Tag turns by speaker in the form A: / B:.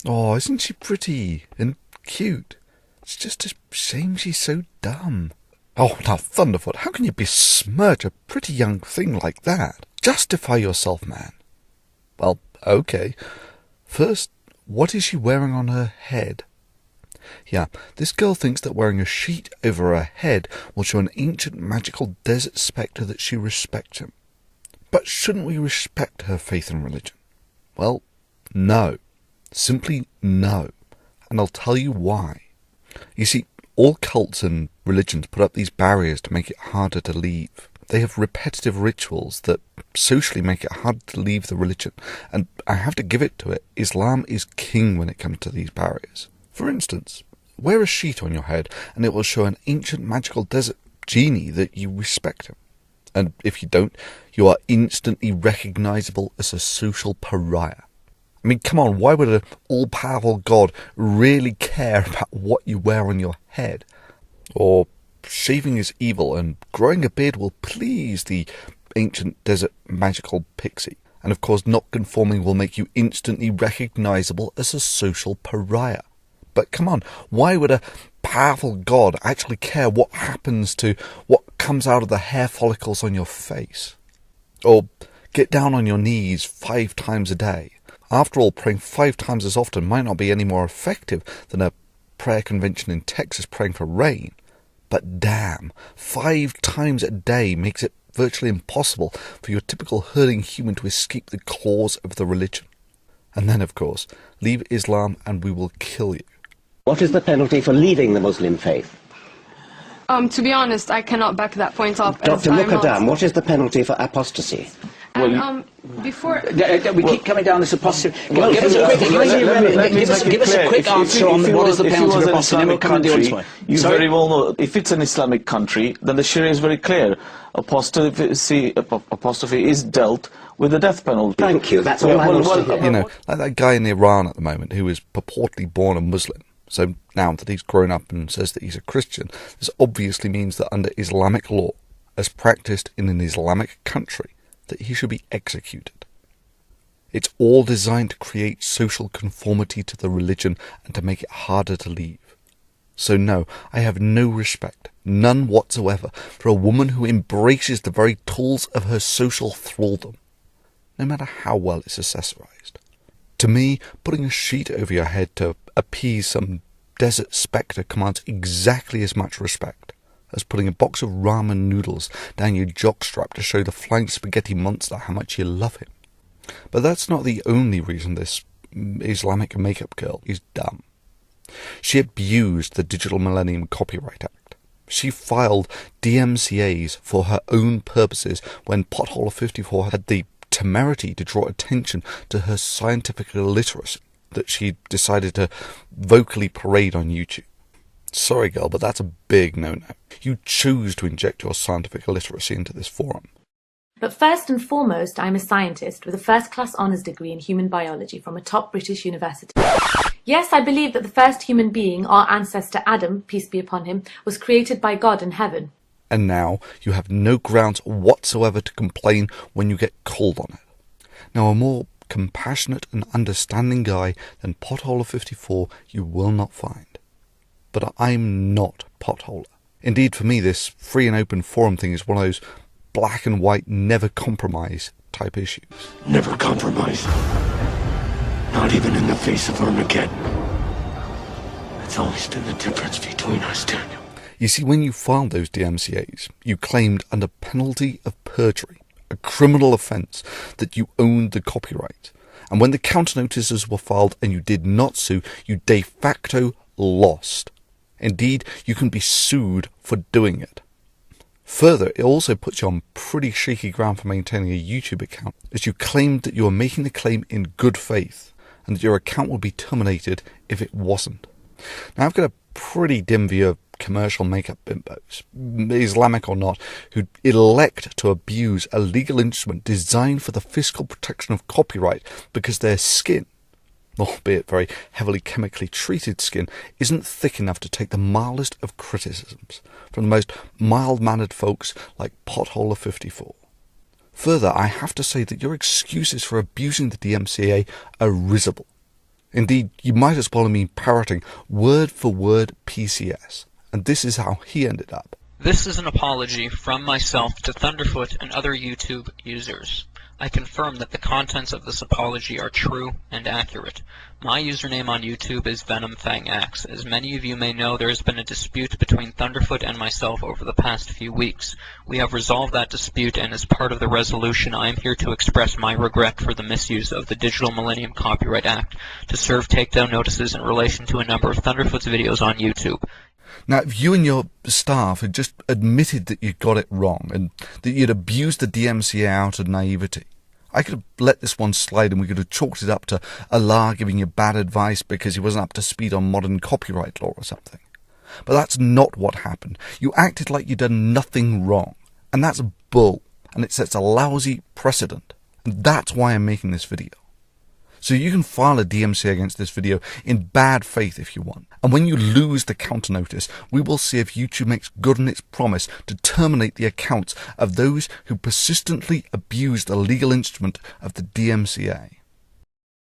A: Oh, isn't she pretty and cute? It's just a shame she's so dumb. Oh, now, Thunderfoot, how can you besmirch a pretty young thing like that? Justify yourself, man. Well, okay. First, what is she wearing on her head? Yeah, this girl thinks that wearing a sheet over her head will show an ancient magical desert spectre that she respects him. But shouldn't we respect her faith and religion? Well, no. Simply no. And I'll tell you why. You see, all cults and religions put up these barriers to make it harder to leave. They have repetitive rituals that socially make it hard to leave the religion, and I have to give it to it, Islam is king when it comes to these barriers. For instance, wear a sheet on your head and it will show an ancient magical desert genie that you respect him. And if you don't, you are instantly recognisable as a social pariah. I mean, come on, why would an all-powerful God really care about what you wear on your head? Or shaving is evil and growing a beard will please the ancient desert magical pixie. And of course, not conforming will make you instantly recognisable as a social pariah. But come on, why would a powerful God actually care what happens to what comes out of the hair follicles on your face? Or get down on your knees 5 times a day. After all, praying 5 times as often might not be any more effective than a prayer convention in Texas praying for rain. But damn, 5 times a day makes it virtually impossible for your typical herding human to escape the claws of the religion. And then, of course, leave Islam and we will kill you.
B: What is the penalty for leaving the Muslim faith?
C: To be honest, I cannot back that point up.
B: Dr. Mukadam, what is the penalty for apostasy?
C: And, before...
D: We keep coming down this apostasy.
B: Well,
D: Give us a quick answer on what is the penalty for apostasy, and we'll come and do it.
E: You very well know, if it's an Islamic country, then the Sharia is very clear. Apostasy is dealt with the death penalty.
B: Thank you, that's all I want to hear.
A: You know, like that guy in Iran at the moment who is purportedly born a Muslim. So now that he's grown up and says that he's a Christian, this obviously means that under Islamic law, as practiced in an Islamic country, that he should be executed. It's all designed to create social conformity to the religion and to make it harder to leave. So no, I have no respect, none whatsoever, for a woman who embraces the very tools of her social thraldom, no matter how well it's accessorized. To me, putting a sheet over your head to appease some desert spectre commands exactly as much respect as putting a box of ramen noodles down your jockstrap to show the flying spaghetti monster how much you love him. But that's not the only reason this Islamic makeup girl is dumb. She abused the Digital Millennium Copyright Act. She filed DMCAs for her own purposes when Pothole54 had the temerity to draw attention to her scientific illiteracy that she decided to vocally parade on YouTube. Sorry, girl, but that's a big no-no. You choose to inject your scientific illiteracy into this forum.
F: But first and foremost, I'm a scientist with a first-class honours degree in human biology from a top British university. Yes, I believe that the first human being, our ancestor Adam, peace be upon him, was created by God in heaven.
A: And now you have no grounds whatsoever to complain when you get called on it. Now, a more compassionate and understanding guy than Potholer54 you will not find. But I'm not Potholer. Indeed, for me, this free and open forum thing is one of those black and white, never compromise type issues.
G: Never compromise. Not even in the face of Armageddon. That's always been the difference between us, Daniel.
A: You see, when you filed those DMCAs, you claimed under penalty of perjury, a criminal offence, that you owned the copyright. And when the counter notices were filed and you did not sue, you de facto lost. Indeed, you can be sued for doing it. Further, it also puts you on pretty shaky ground for maintaining a YouTube account, as you claimed that you were making the claim in good faith, and that your account would be terminated if it wasn't. Now, I've got a pretty dim view of commercial makeup bimbos, Islamic or not, who elect to abuse a legal instrument designed for the fiscal protection of copyright because their skin, albeit very heavily chemically treated skin, isn't thick enough to take the mildest of criticisms from the most mild-mannered folks like Potholer54. Further, I have to say that your excuses for abusing the DMCA are risible. Indeed, you might as well have been parroting word for word PCS. And this is how he ended up.
H: This is an apology from myself to Thunderfoot and other YouTube users. I confirm that the contents of this apology are true and accurate. My username on YouTube is VenomFangX. As many of you may know, there has been a dispute between Thunderfoot and myself over the past few weeks. We have resolved that dispute, and as part of the resolution, I am here to express my regret for the misuse of the Digital Millennium Copyright Act to serve takedown notices in relation to a number of Thunderfoot's videos on YouTube.
A: Now, if you and your staff had just admitted that you got it wrong and that you'd abused the DMCA out of naivety, I could have let this one slide and we could have chalked it up to Allah giving you bad advice because he wasn't up to speed on modern copyright law or something. But that's not what happened. You acted like you'd done nothing wrong. And that's bull. And it sets a lousy precedent. And that's why I'm making this video. So you can file a DMCA against this video in bad faith if you want. And when you lose the counter notice, we will see if YouTube makes good on its promise to terminate the accounts of those who persistently abuse the legal instrument of the DMCA.